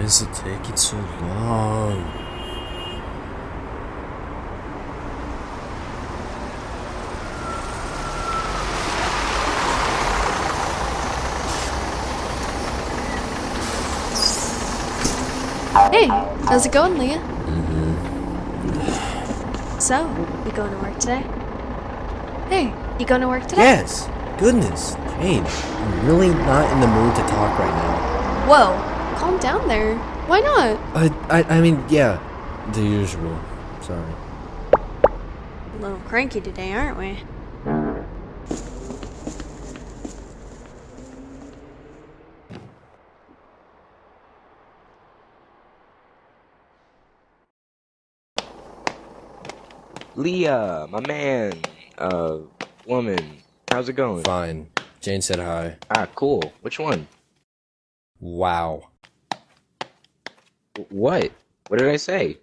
is it taking so long? Hey, how's it going, Leah? So, you going to work today? Hey, you going to work today? Yes! Goodness, Jane, I'm really not in the mood to talk right now. Whoa, calm down there. Why not? I mean, yeah, the usual. Sorry. A little cranky today, aren't we? Leah, my man, woman, how's it going? Fine. Jane said hi. Ah, cool. Which one? Wow. What? What did I say?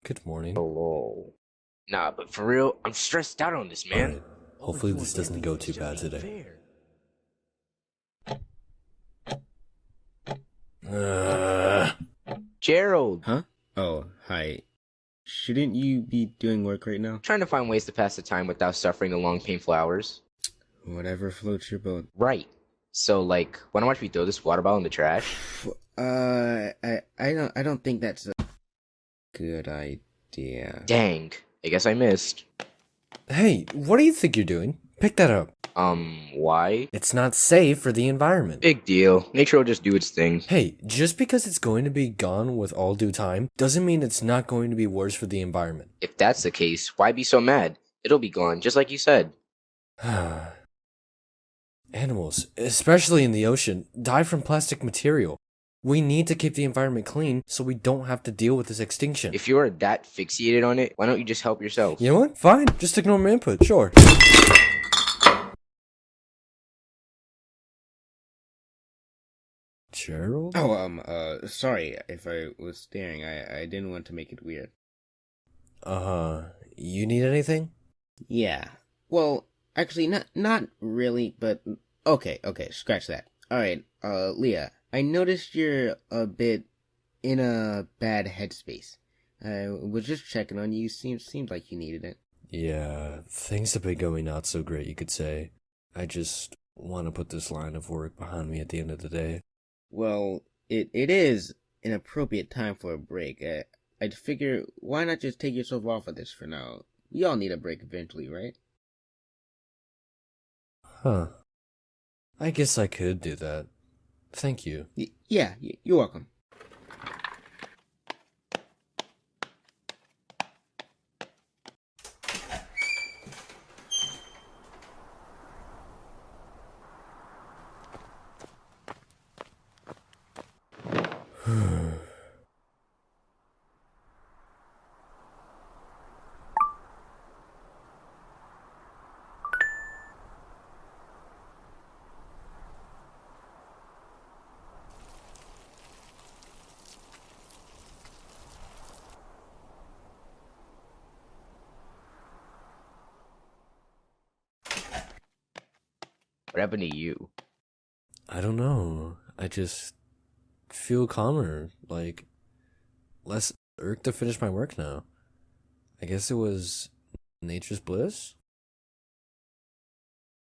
Good morning. Oh, nah, but for real, I'm stressed out on this, man. Alright, hopefully this doesn't go too bad today. Gerald! Huh? Oh, hi. Shouldn't you be doing work right now? Trying to find ways to pass the time without suffering the long, painful hours. Whatever floats your boat. Right. So, like, why don't we throw this water bottle in the trash? I don't think that's a good idea. Dang. I guess I missed. Hey, what do you think you're doing? Pick that up. Why? It's not safe for the environment. Big deal. Nature will just do its thing. Hey, just because it's going to be gone with all due time, doesn't mean it's not going to be worse for the environment. If that's the case, why be so mad? It'll be gone, just like you said. Animals, especially in the ocean, die from plastic material. We need to keep the environment clean so we don't have to deal with this extinction. If you're that fixated on it, why don't you just help yourself? You know what? Fine, just ignore my input, sure. Gerald? Oh, sorry if I was staring. I didn't want to make it weird. You need anything? Yeah. Well, actually, not really, but okay, scratch that. Alright, Leah, I noticed you're a bit in a bad headspace. I was just checking on you. Seemed like you needed it. Yeah, things have been going not so great, you could say. I just want to put this line of work behind me at the end of the day. Well, it is an appropriate time for a break. I'd figure, why not just take yourself off of this for now? We all need a break eventually, right? Huh. I guess I could do that. Thank you. Yeah, you're welcome. What happened to you? I don't know. I just feel calmer, like less irked to finish my work now. I guess it was nature's bliss?